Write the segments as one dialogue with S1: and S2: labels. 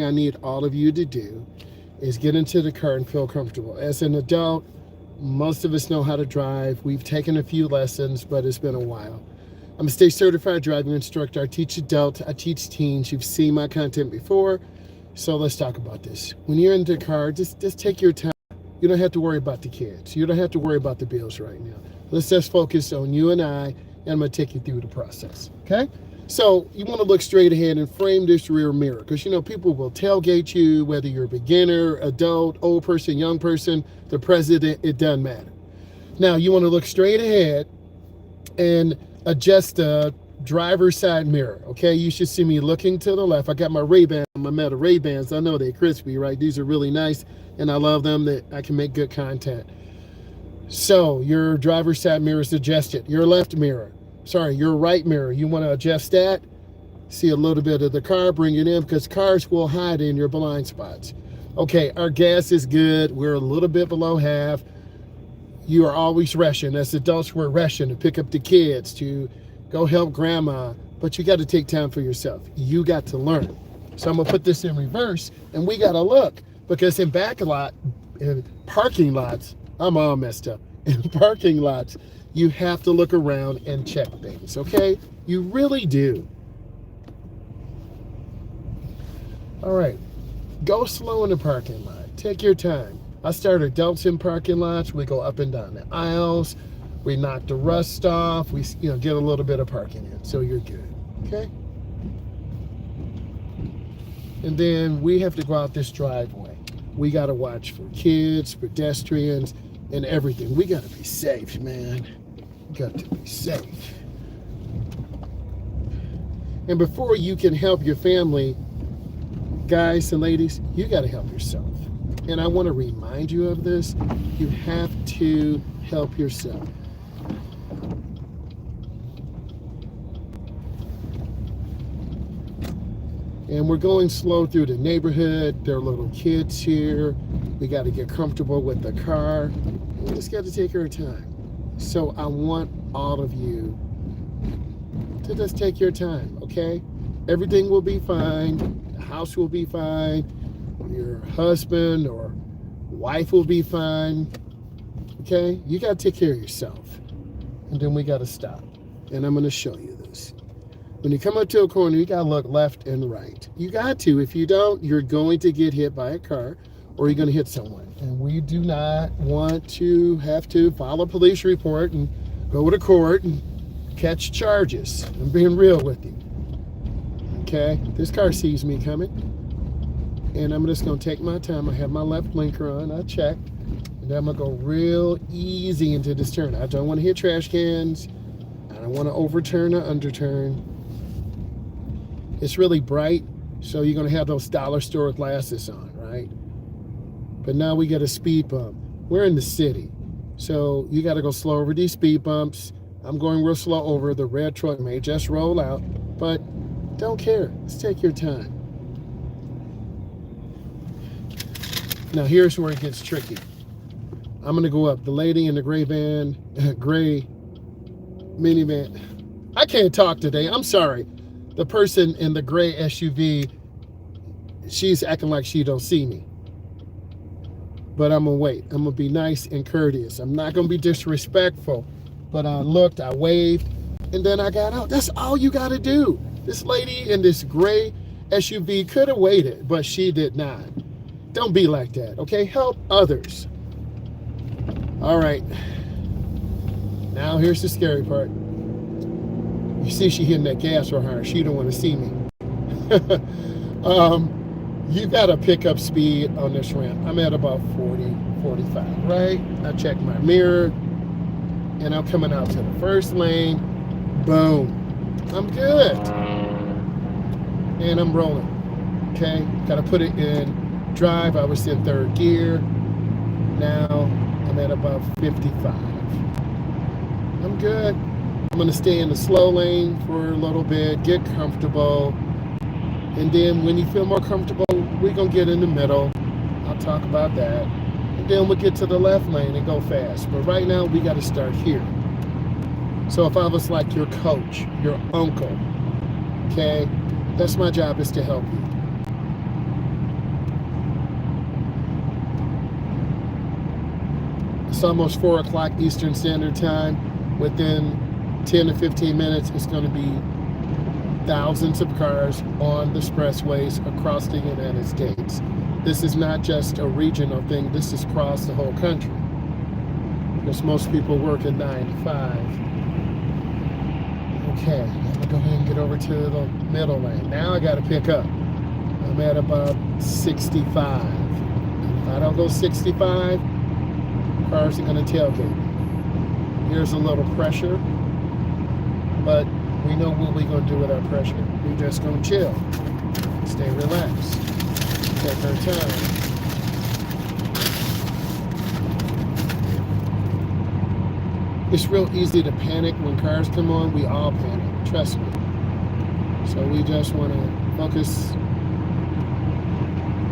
S1: I need all of you to do is get into the car and feel comfortable. As an adult, most of us know how to drive. We've taken a few lessons, but it's been a while. I'm a state certified driving instructor. I teach adults, I teach teens. You've seen my content before, so let's talk about this. When you're in the car, just take your time. You don't have to worry about the kids. You don't have to worry about the bills right now. Let's just focus on you and I, and I'm going to take you through the process, okay? So you want to look straight ahead and frame this rear mirror because, people will tailgate you, whether you're a beginner, adult, old person, young person, the president, it doesn't matter. Now, you want to look straight ahead and adjust the driver's side mirror, okay? You should see me looking to the left. I got my Ray-Bans, my Meta Ray-Bans. I know they're crispy, right? These are really nice, and I love them. That I can make good content. So your driver's side mirror is adjusted. Your left mirror, your right mirror, you want to adjust that. See a little bit of the car, bring it in, because cars will hide in your blind spots. Okay, our gas is good. We're a little bit below half. You are always rushing. As adults, we're rushing to pick up the kids, to go help grandma, but you got to take time for yourself. You got to learn. So I'm going to put this in reverse, and we got to look, because in parking lots, I'm all messed up. In parking lots, you have to look around and check things, okay? You really do. All right, go slow in the parking lot. Take your time. I start adults in parking lots. We go up and down the aisles. We knock the rust off. We get a little bit of parking in, so you're good, okay? And then we have to go out this driveway. We got to watch for kids, pedestrians, and everything. We got to be safe, man. We got to be safe. And before you can help your family, guys and ladies, you got to help yourself. And I want to remind you of this. You have to help yourself. And we're going slow through the neighborhood. There are little kids here. We got to get comfortable with the car. We just got to take our time. So I want all of you to just take your time, okay? Everything will be fine. The house will be fine. Your husband or wife will be fine, okay? You got to take care of yourself. And then we got to stop. And I'm going to show you this. When you come up to a corner, you got to look left and right. You got to. If you don't, you're going to get hit by a car or you're going to hit someone. And we do not want to have to file a police report and go to court and catch charges. I'm being real with you. Okay? This car sees me coming. And I'm just going to take my time. I have my left blinker on. I checked. And I'm going to go real easy into this turn. I don't want to hit trash cans. I don't want to overturn or underturn. It's really bright, so you're going to have those dollar store glasses on, right? But now we got a speed bump. We're in the city, so you got to go slow over these speed bumps. I'm going real slow over. The red truck may just roll out, but don't care. Let's take your time. Now, here's where it gets tricky. I'm going to go up. The lady in the gray minivan. I can't talk today. I'm sorry. The person in the gray SUV, she's acting like she don't see me. But I'm going to wait. I'm going to be nice and courteous. I'm not going to be disrespectful. But I looked, I waved, and then I got out. That's all you got to do. This lady in this gray SUV could have waited, but she did not. Don't be like that, okay? Help others. All right. Now here's the scary part. You see she hitting that gas real hard. She don't want to see me. You got to pick up speed on this ramp. I'm at about 40, 45, right? I check my mirror, and I'm coming out to the first lane. Boom. I'm good. And I'm rolling, okay? Got to put it in drive. I was in third gear. Now I'm at about 55. I'm good. I'm going to stay in the slow lane for a little bit, get comfortable, and then when you feel more comfortable, we're going to get in the middle. I'll talk about that. And then we'll get to the left lane and go fast. But right now, we got to start here. So if I was like your coach, your uncle, okay, that's my job, is to help you. It's almost 4 o'clock Eastern Standard Time. Within 10 to 15 minutes, it's going to be thousands of cars on the expressways across the United States. This is not just a regional thing. This is across the whole country. Because most people work at 9 to 5. Okay, I'm going to go ahead and get over to the middle lane. Now I got to pick up. I'm at about 65. If I don't go 65, cars are going to tailgate. Here's a little pressure, but we know what we're going to do with our pressure. We're just going to chill, stay relaxed, take our time. It's real easy to panic when cars come on. We all panic, trust me. So we just want to focus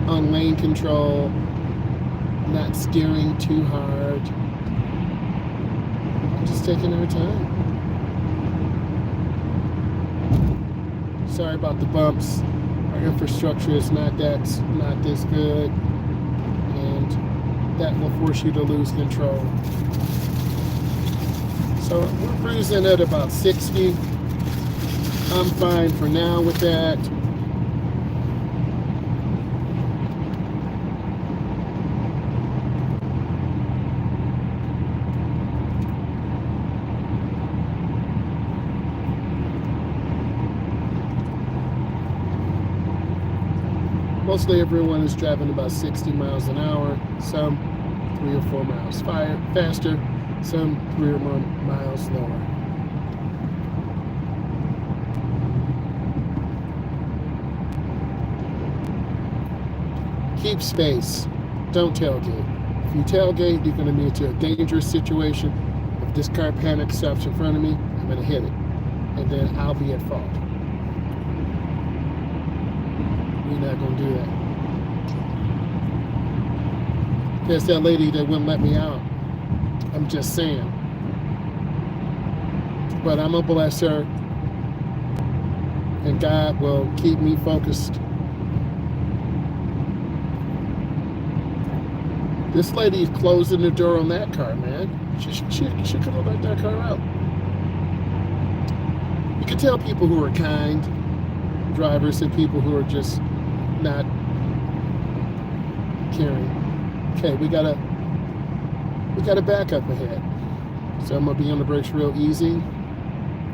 S1: on lane control, not steering too hard, just taking our time. Sorry about the bumps. Our infrastructure is not this good, and that will force you to lose control. So we're cruising at about 60. I'm fine for now with that. Mostly everyone is driving about 60 miles an hour, some 3 or 4 miles faster, some 3 or more miles lower. Keep space. Don't tailgate. If you tailgate, you're going to be into a dangerous situation. If this car panic stops in front of me, I'm going to hit it, and then I'll be at fault. We're not going to do that. There's that lady that wouldn't let me out. I'm just saying. But I'm going to bless her. And God will keep me focused. This lady is closing the door on that car, man. She could have let that car out. You can tell people who are kind drivers and people who are just not caring. Okay, we got a back up ahead. So I'm gonna be on the brakes real easy.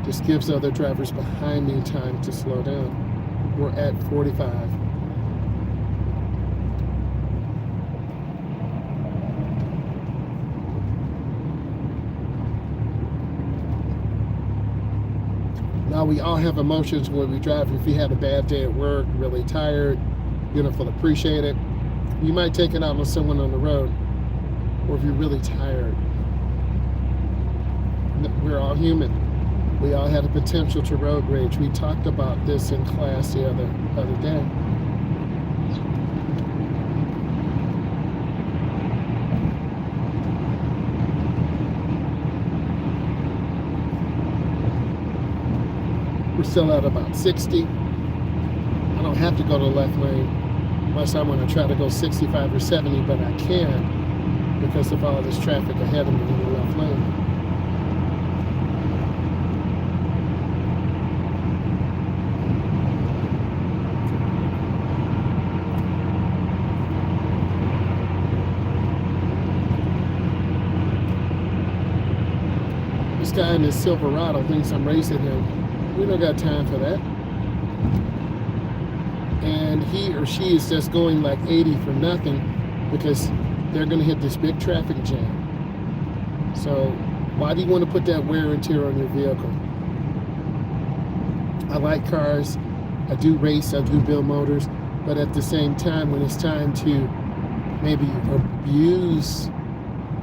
S1: Just gives other drivers behind me time to slow down. We're at 45. Now we all have emotions when we drive. If you had a bad day at work, really tired, you don't feel appreciated, you might take it out on someone on the road. Or if you're really tired. We're all human. We all have the potential to road rage. We talked about this in class the other day. We're still at about 60. I don't have to go to the left lane unless I want to try to go 65 or 70, but I can because of all this traffic ahead of me in the left lane. This guy in his Silverado thinks I'm racing him. We don't got time for that. And he or she is just going like 80 for nothing because they're going to hit this big traffic jam. So why do you want to put that wear and tear on your vehicle? I like cars. I do race. I do build motors. But at the same time, when it's time to maybe abuse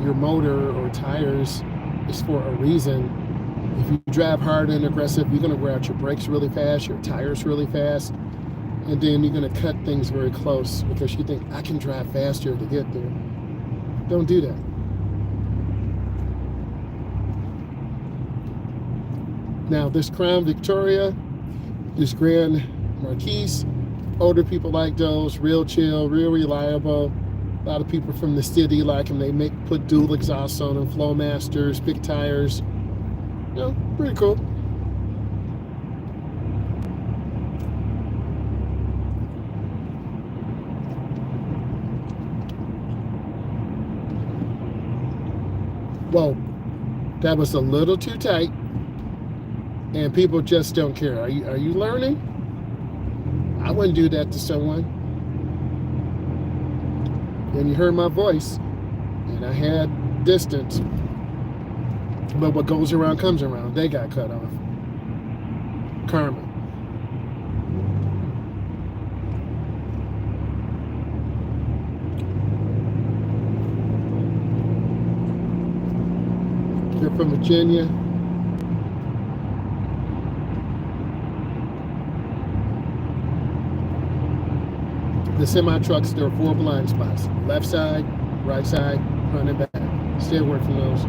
S1: your motor or tires, it's for a reason. If you drive hard and aggressive, you're going to wear out your brakes really fast, your tires really fast, and then you're going to cut things very close because you think, I can drive faster to get there. Don't do that. Now, this Crown Victoria, this Grand Marquis, older people like those, real chill, real reliable. A lot of people from the city like them. They put dual exhausts on them, Flowmasters, big tires. Pretty cool. Whoa, that was a little too tight, and people just don't care. Are you learning? I wouldn't do that to someone. And you heard my voice, and I had distance. But what goes around comes around. They got cut off. Karma. They're from Virginia. The semi-trucks, there are 4 blind spots. Left side, right side, front and back. Stay away from those.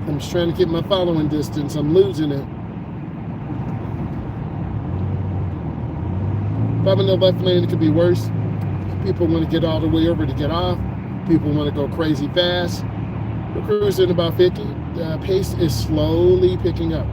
S1: I'm just trying to get my following distance. I'm losing it. If I'm in the left lane, it could be worse. People want to get all the way over to get off. People want to go crazy fast. We're cruising about 50. The pace is slowly picking up.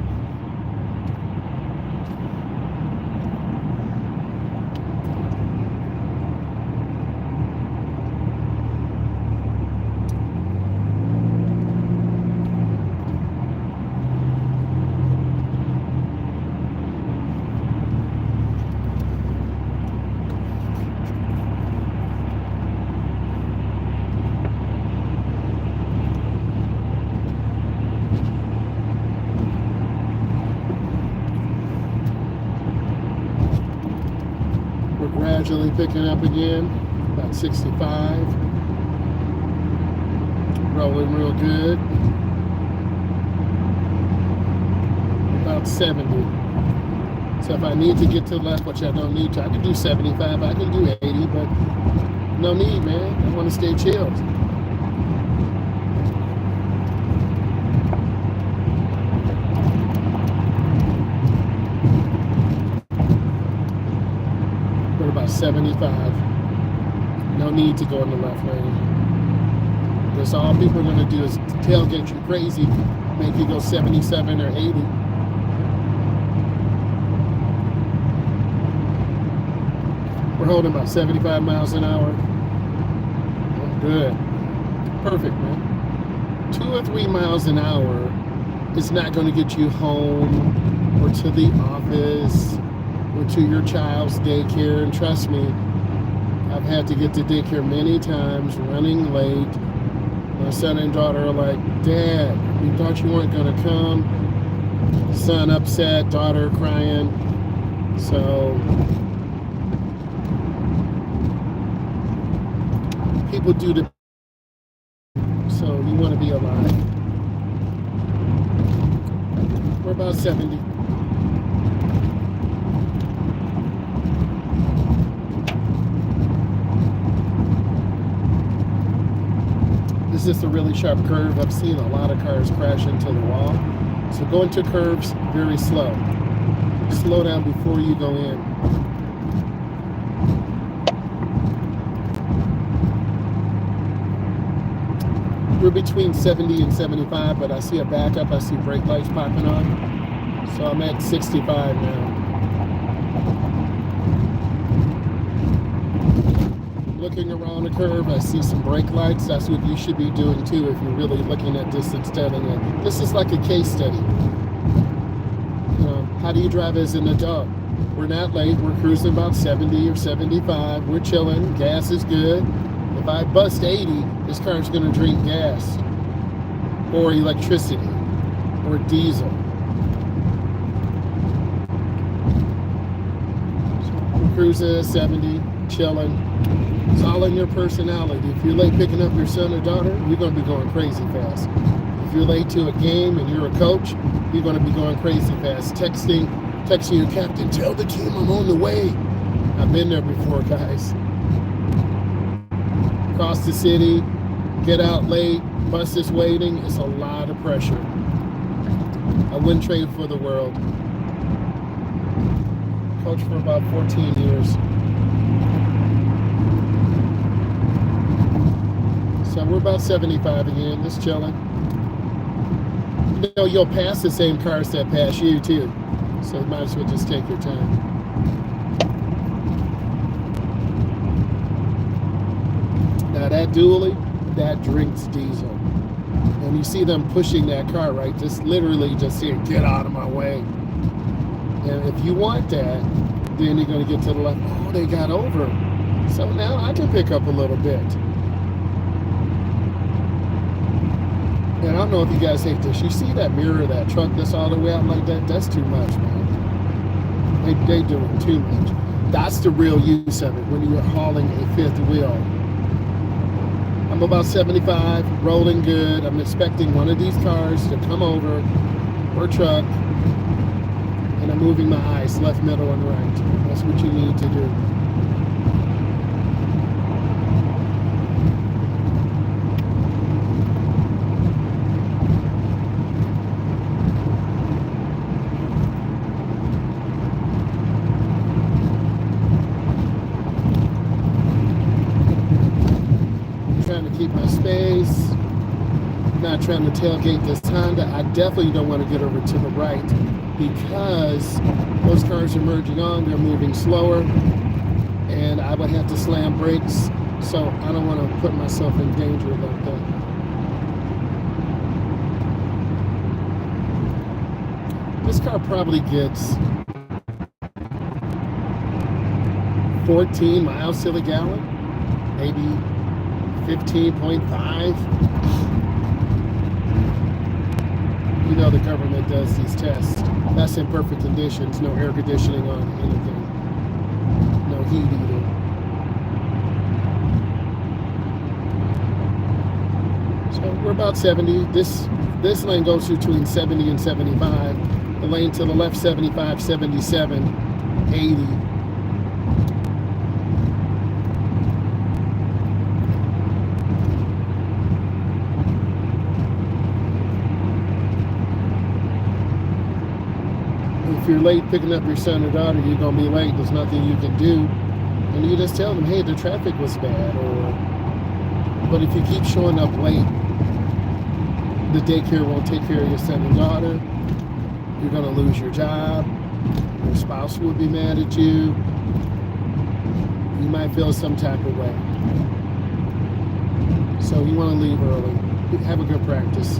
S1: Gradually picking up again, about 65. Rolling real good. About 70. So if I need to get to the left, which I don't need to, I can do 75, I can do 80, but no need, man. I want to stay chilled. About 75. No need to go in the left lane. That's all people are going to do is tailgate you crazy, make you go 77 or 80. We're holding about 75 miles an hour. Good. Perfect, man. 2 or 3 miles an hour is not going to get you home or to the office or to your child's daycare. And trust me, I've had to get to daycare many times, running late. My son and daughter are like, Dad, we thought you weren't going to come. Son upset, daughter crying. So people do the, so you want to be alive. We're about 70. This is a really sharp curve. I've seen a lot of cars crash into the wall. So go into curves very slow. Slow down before you go in. We're between 70 and 75, but I see a backup. I see brake lights popping on. So I'm at 65 now. Looking around the curve, I see some brake lights. That's what you should be doing too if you're really looking at distance studying it. This is like a case study. How do you drive as an adult? We're not late. We're cruising about 70 or 75. We're chilling. Gas is good. If I bust 80, this car's going to drink gas or electricity or diesel. So we're cruising at 70, chilling. It's all in your personality. If you're late picking up your son or daughter, you're going to be going crazy fast. If you're late to a game and you're a coach, you're going to be going crazy fast. Texting your captain, tell the team I'm on the way. I've been there before, guys. Cross the city, get out late, bus is waiting. It's a lot of pressure. I wouldn't trade for the world. coached for about 14 years. So we're about 75 again, just chilling. You know, you'll pass the same cars that pass you too. So you might as well just take your time. Now that dually, that drinks diesel. And you see them pushing that car, right? Just literally just saying, get out of my way. And if you want that, then you're going to get to the left. Oh, they got over. So now I can pick up a little bit. And I don't know if you guys hate this. You see that mirror of that truck that's all the way out like that? That's too much, man. They doing too much. That's the real use of it when you're hauling a fifth wheel. I'm about 75, rolling good. I'm expecting one of these cars to come over, or truck, and I'm moving my eyes left, middle, and right. That's what you need to do. Trying to keep my space, not trying to tailgate this Honda. I definitely don't want to get over to the right because those cars are merging on, they're moving slower, and I would have to slam brakes, so I don't want to put myself in danger like that. This car probably gets 14 miles to the gallon, maybe 15.5. You know the government does these tests. That's in perfect conditions, no air conditioning on anything, no heat either. So we're about 70. This lane goes between 70 and 75. The lane to the left, 75, 77, 80. If you're late picking up your son or daughter, you're going to be late. There's nothing you can do. And you just tell them, hey, the traffic was bad. But if you keep showing up late, the daycare won't take care of your son and daughter. You're going to lose your job. Your spouse will be mad at you. You might feel some type of way. So you want to leave early. Have a good practice.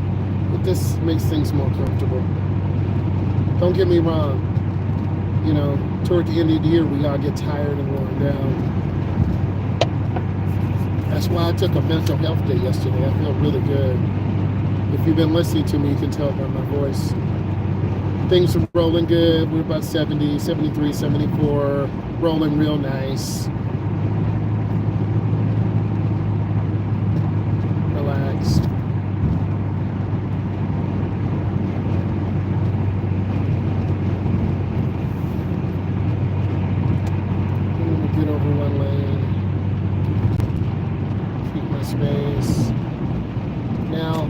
S1: But this makes things more comfortable. Don't get me wrong, you know, toward the end of the year, we all get tired and worn down. That's why I took a mental health day yesterday. I feel really good. If you've been listening to me, you can tell by my voice. Things are rolling good. We're about 70, 73, 74, rolling real nice. Relaxed. Get over one lane, keep my space. Now,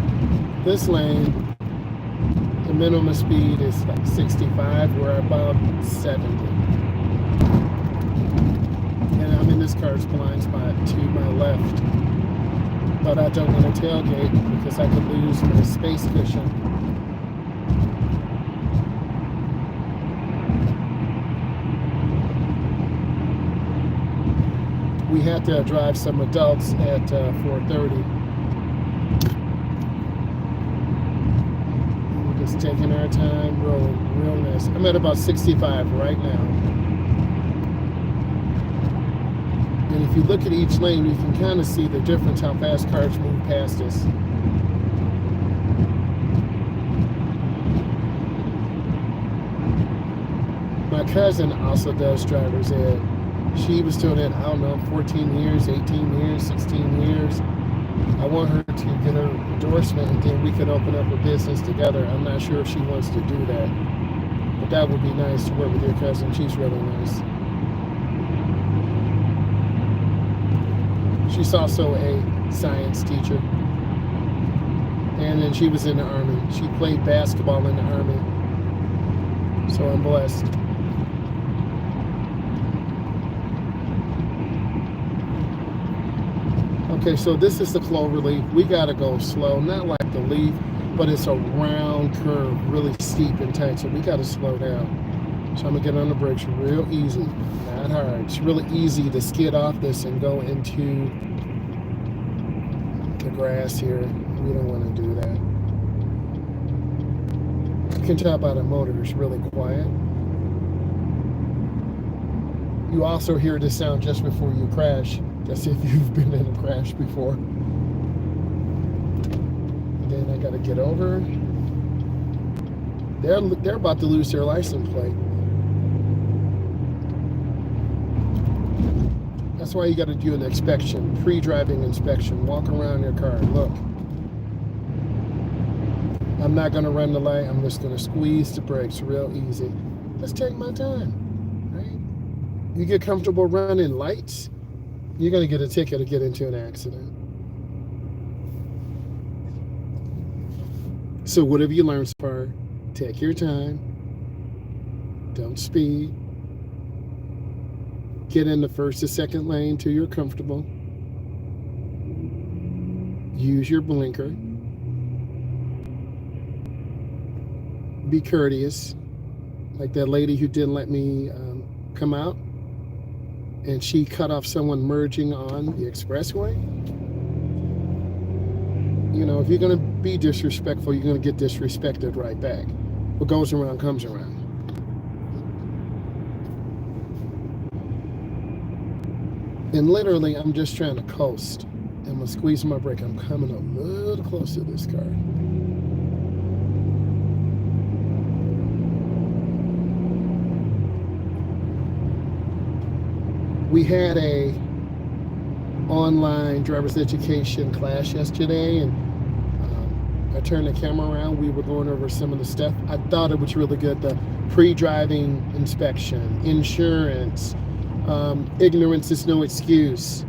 S1: this lane, the minimum speed is like 65, we're about 70. And I'm in this car's blind spot to my left, but I don't want to tailgate because I could lose my space cushion. We had to drive some adults at 4:30. We're just taking our time, rolling real nice. I'm at about 65 right now. And if you look at each lane, you can kind of see the difference how fast cars move past us. My cousin also does driver's ed. She was doing it, I don't know, 14 years, 18 years, 16 years. I want her to get her endorsement and then we could open up a business together. I'm not sure if she wants to do that. But that would be nice to work with your cousin. She's really nice. She's also a science teacher. And then she was in the Army. She played basketball in the Army. So I'm blessed. Okay, so this is the clover leaf. We gotta go slow, not like the leaf, but it's a round curve, really steep and tight, so we gotta slow down. So I'm gonna get on the brakes real easy, not hard. It's really easy to skid off this and go into the grass here. We don't wanna do that. You can tell by the motor, it's really quiet. You also hear this sound just before you crash. That's if you've been in a crash before. And then I gotta get over. They're about to lose their license plate. That's why you gotta do an inspection, pre-driving inspection. Walk around your car, look. I'm not gonna run the light, I'm just gonna squeeze the brakes real easy. Let's take my time, right? You get comfortable running lights, you're going to get a ticket or get into an accident. So whatever you learn so far, take your time. Don't speed. Get in the first or second lane till you're comfortable. Use your blinker. Be courteous. Like that lady who didn't let me come out. And she cut off someone merging on the expressway. You know, if you're gonna be disrespectful, you're gonna get disrespected right back. What goes around comes around. And literally, I'm just trying to coast. I'm gonna squeeze my brake. I'm coming a little close to this car. We had a online driver's education class yesterday, and I turned the camera around. We were going over some of the stuff. I thought it was really good. The pre-driving inspection, insurance, ignorance is no excuse,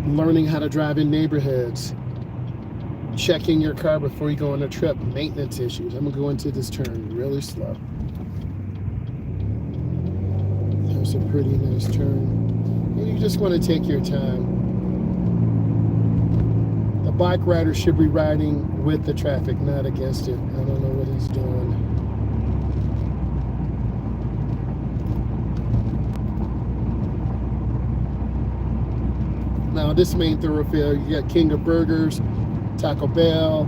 S1: learning how to drive in neighborhoods, checking your car before you go on a trip, maintenance issues. I'm gonna go into this turn really slow. It's a pretty nice turn. And you just want to take your time. The bike rider should be riding with the traffic, not against it. I don't know what he's doing. Now this main thoroughfare, you got King of Burgers, Taco Bell,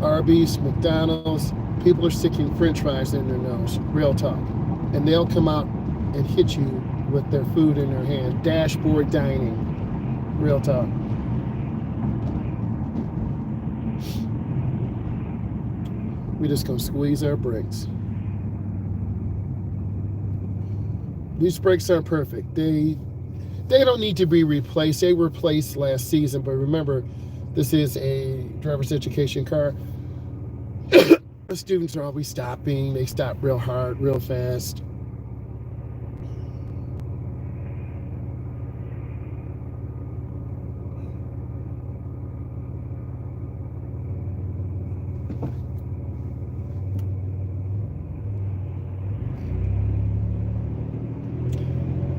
S1: Arby's, McDonald's. People are sticking French fries in their nose, real talk. And they'll come out and hit you with their food in their hand. Dashboard dining, real talk. We just gonna squeeze our brakes. These brakes aren't perfect. They don't need to be replaced. They were replaced last season, but remember, this is a driver's education car. The students are always stopping. They stop real hard, real fast.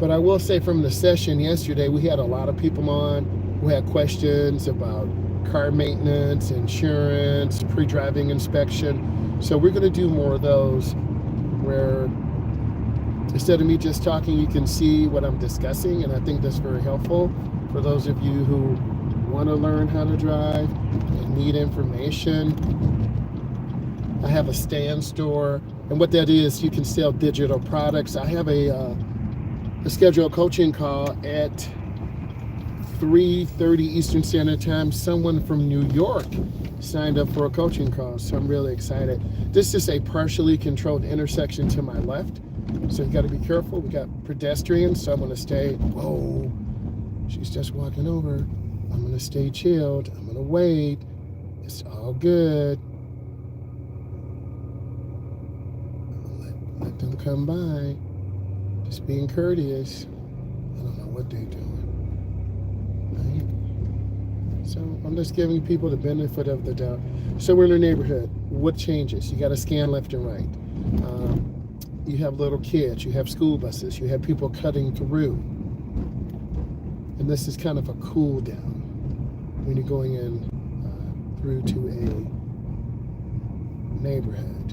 S1: But I will say from the session yesterday, we had a lot of people on who had questions about car maintenance, insurance, pre-driving inspection. So we're going to do more of those where instead of me just talking, you can see what I'm discussing. And I think that's very helpful for those of you who want to learn how to drive and need information. I have a stand store. And what that is, you can sell digital products. I have a scheduled coaching call at 3:30 Eastern Standard Time. Someone from New York signed up for a coaching call, so I'm really excited. This is a partially controlled intersection to my left, so you got to be careful. We got pedestrians, so I'm going to stay. Whoa, she's just walking over. I'm going to stay chilled. I'm going to wait. It's all good. Let them come by. Just being courteous. I don't know what they're doing. Right? So I'm just giving people the benefit of the doubt. So we're in a neighborhood. What changes? You got to scan left and right. You have little kids. You have school buses. You have people cutting through. And this is kind of a cool down when you're going in through to a neighborhood.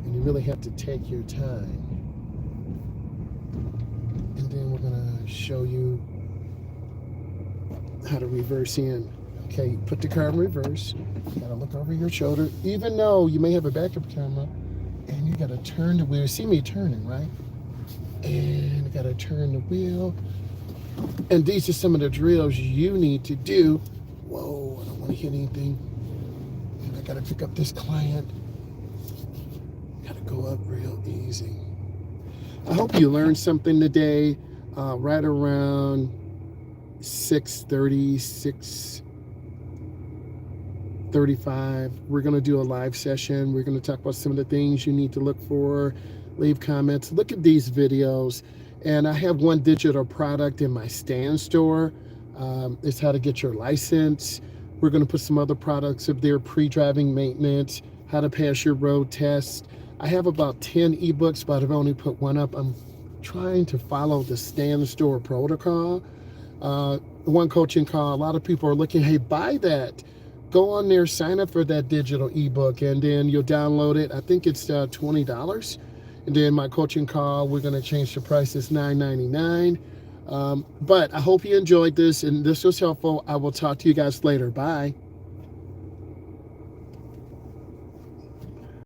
S1: And you really have to take your time. And then we're gonna show you how to reverse in. Okay, put the car in reverse. You gotta look over your shoulder, even though you may have a backup camera, and you gotta turn the wheel. See me turning, right? And you gotta turn the wheel. And these are some of the drills you need to do. Whoa, I don't want to hit anything. And I gotta pick up this client. Gotta go up real easy. I hope you learned something today. Right around 6:30, 6:35, we're gonna do a live session. We're gonna talk about some of the things you need to look for. Leave comments. Look at these videos. And I have one digital product in my stand store. It's how to get your license. We're going to put some other products up there, pre-driving maintenance, how to pass your road test. I have about 10 ebooks, but I've only put one up. I'm trying to follow the stand store protocol. One coaching call, a lot of people are looking, hey, buy that. Go on there, sign up for that digital ebook, and then you'll download it. I think it's $20. And then my coaching call, we're going to change the price. It's $9.99. But I hope you enjoyed this and this was helpful. I will talk to you guys later. Bye.